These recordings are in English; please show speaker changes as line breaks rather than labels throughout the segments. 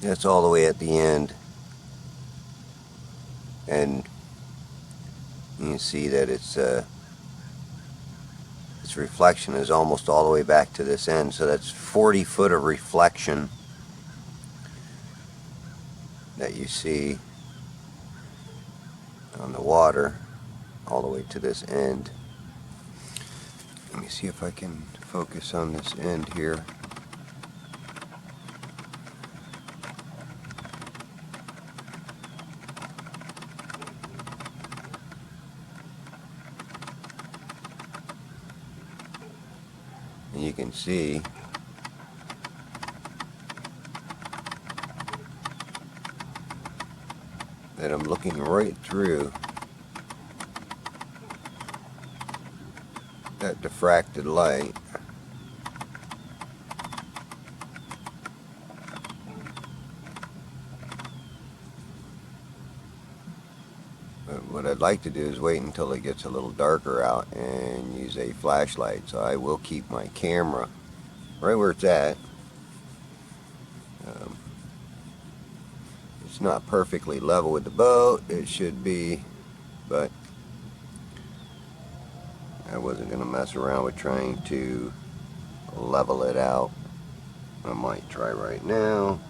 That's all the way at the end, and you can see that its reflection is almost all the way back to this end. So that's 40 foot of reflection that you see on the water all the way to this end. Let me see if I can focus on this end here. And you can see that I'm looking right through that diffracted light. But what I'd like to do is wait until it gets a little darker out and use a flashlight. So I will keep my camera right where it's at. It's not perfectly level with the boat. It should be, but I wasn't going to mess around with trying to level it out. I might try right now.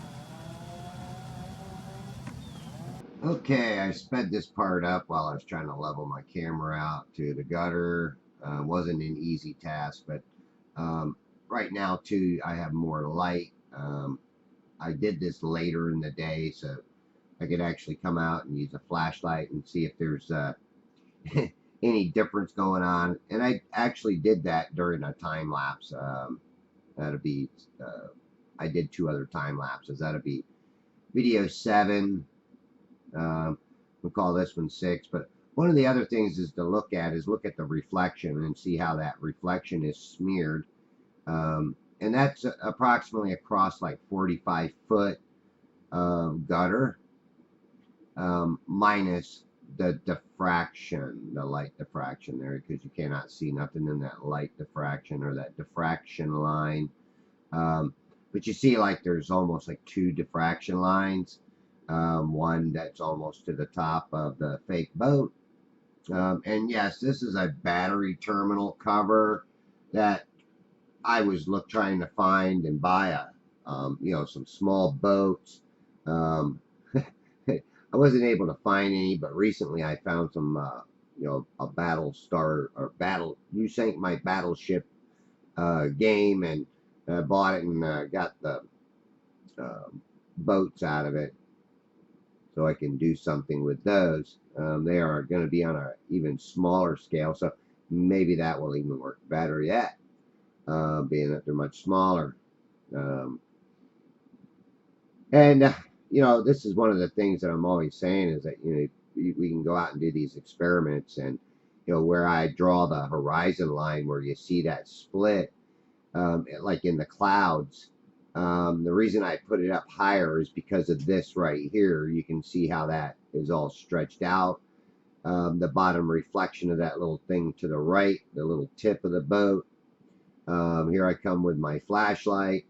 Okay, I sped this part up while I was trying to level my camera out to the gutter. Wasn't an easy task, but right now too, I have more light. I did this later in the day, so I could actually come out and use a flashlight and see if there's any difference going on. And I actually did that during a time lapse. That'll be, I did 2 other time lapses. That'll be video 7. We'll call this one 6. But one of the other things is to look at the reflection and see how that reflection is smeared. And that's approximately across like 45 foot of gutter, minus the diffraction, the light diffraction there, because you cannot see nothing in that light diffraction or that diffraction line. But you see, like, there's almost like 2 diffraction lines. One that's almost to the top of the fake boat. And yes, this is a battery terminal cover that I was trying to find and buy some small boats. I wasn't able to find any, but recently I found some, a battle star or battle. You sank my battleship game, and bought it and got the boats out of it, so I can do something with those. They are going to be on a even smaller scale, so maybe that will even work better yet, being that they're much smaller. And this is one of the things that I'm always saying is that we can go out and do these experiments, and where I draw the horizon line where you see that split, like in the clouds. The reason I put it up higher is because of this right here. You can see how that is all stretched out. The bottom reflection of that little thing to the right, the little tip of the boat. Here I come with my flashlight.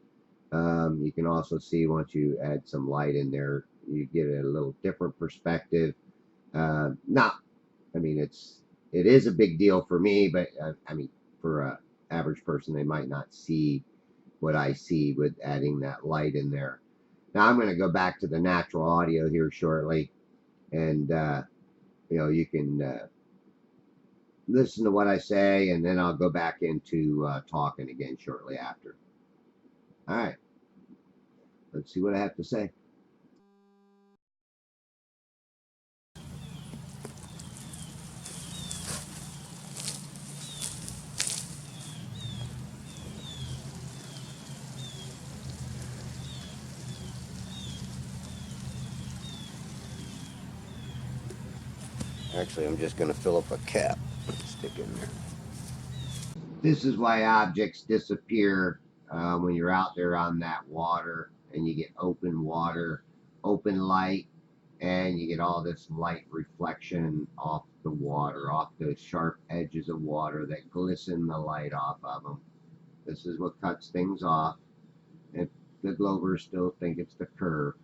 You can also see, once you add some light in there, you get a little different perspective. It is a big deal for me, but for an average person, they might not see what I see with adding that light in there. Now I'm going to go back to the natural audio here shortly, and you can listen to what I say, and then I'll go back into talking again shortly after. All right, let's see what I have to say. Actually, I'm just going to fill up a cap and stick in there. This is why objects disappear when you're out there on that water and you get open water, open light, and you get all this light reflection off the water, off those sharp edges of water that glisten the light off of them. This is what cuts things off. And the Glovers still think it's the curve.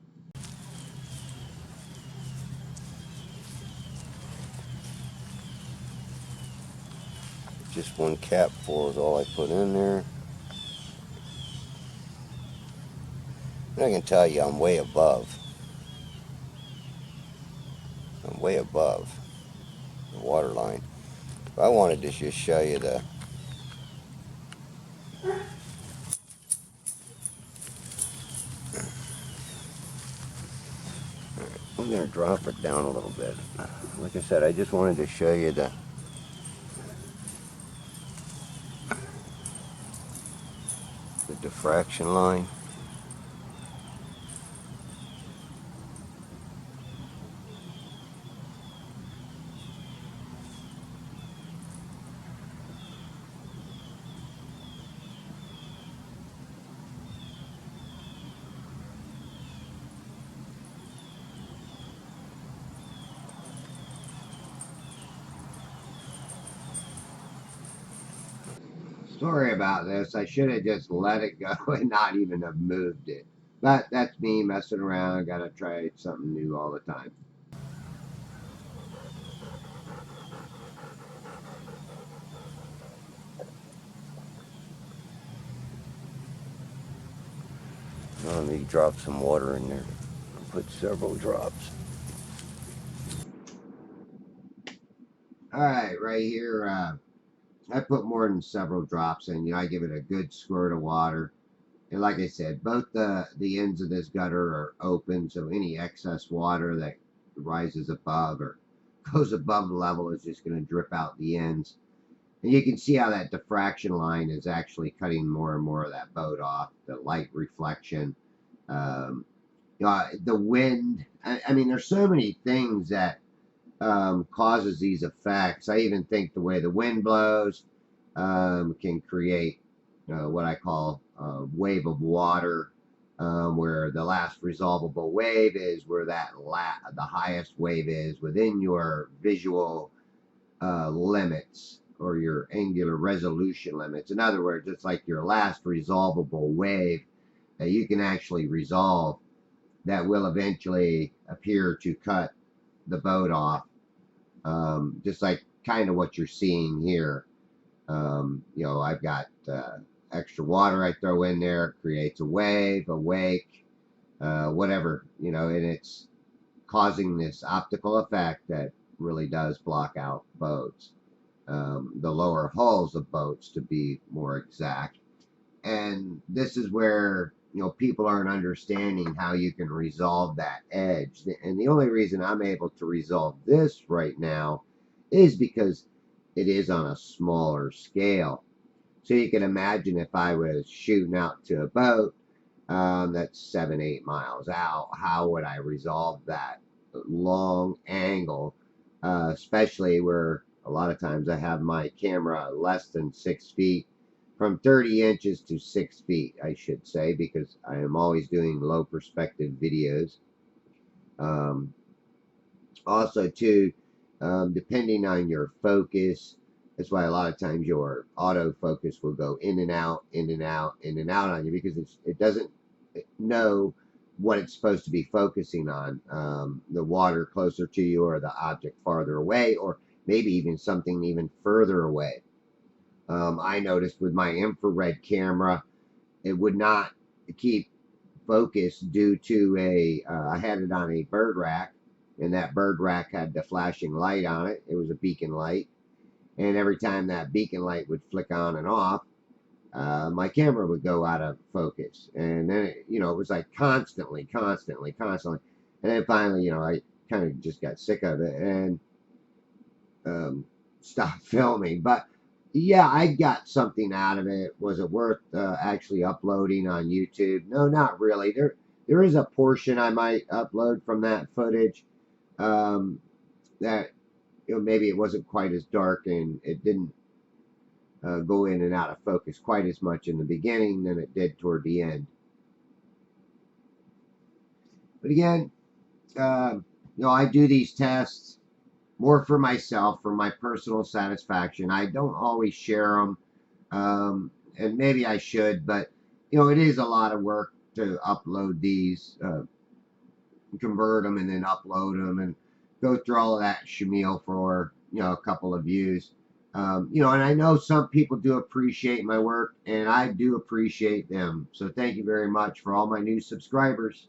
Just one cap full is all I put in there. And I can tell you I'm way above. I'm way above the water line. I wanted to just show you the. I'm going to drop it down a little bit. Like I said, I just wanted to show you the diffraction line. Sorry about this. I should have just let it go and not even have moved it. But that's me messing around. Gotta try something new all the time. Let me drop some water in there. I'll put several drops. Alright, right here, I put more than several drops in. I give it a good squirt of water. And like I said, both the ends of this gutter are open, so any excess water that rises above or goes above the level is just going to drip out the ends. And you can see how that diffraction line is actually cutting more and more of that boat off, the light reflection. Um, the wind, I mean, there's so many things that causes these effects. I even think the way the wind blows can create what I call a wave of water, where the last resolvable wave is where the highest wave is within your visual limits or your angular resolution limits. In other words, it's like your last resolvable wave that you can actually resolve that will eventually appear to cut the boat off, just like kind of what you're seeing here. I've got extra water I throw in there, creates a wave, a wake, whatever, and it's causing this optical effect that really does block out boats, the lower hulls of boats to be more exact. And this is where people aren't understanding how you can resolve that edge. And the only reason I'm able to resolve this right now is because it is on a smaller scale. So you can imagine if I was shooting out to a boat that's 7, 8 miles out, how would I resolve that long angle, especially where a lot of times I have my camera less than 6 feet, from 30 inches to 6 feet, I should say, because I am always doing low perspective videos. Um, Also, too, depending on your focus, that's why a lot of times your autofocus will go in and out, in and out, in and out on you because it doesn't know what it's supposed to be focusing on. The water closer to you, or the object farther away, or maybe even something even further away. I noticed with my infrared camera, it would not keep focus due to I had it on a bird rack, and that bird rack had the flashing light on it. It was a beacon light, and every time that beacon light would flick on and off, my camera would go out of focus, and then it was like constantly, constantly, constantly, and then finally, I kind of just got sick of it and um, stopped filming. But yeah, I got something out of it. Was it worth actually uploading on YouTube? No, not really. There is a portion I might upload from that footage, um, that maybe it wasn't quite as dark and it didn't go in and out of focus quite as much in the beginning than it did toward the end. But again, uh, I do these tests more for myself, for my personal satisfaction. I don't always share them, and maybe I should, but it is a lot of work to upload these, convert them, and then upload them, and go through all of that shamil for a couple of views. And I know some people do appreciate my work, and I do appreciate them. So thank you very much for all my new subscribers.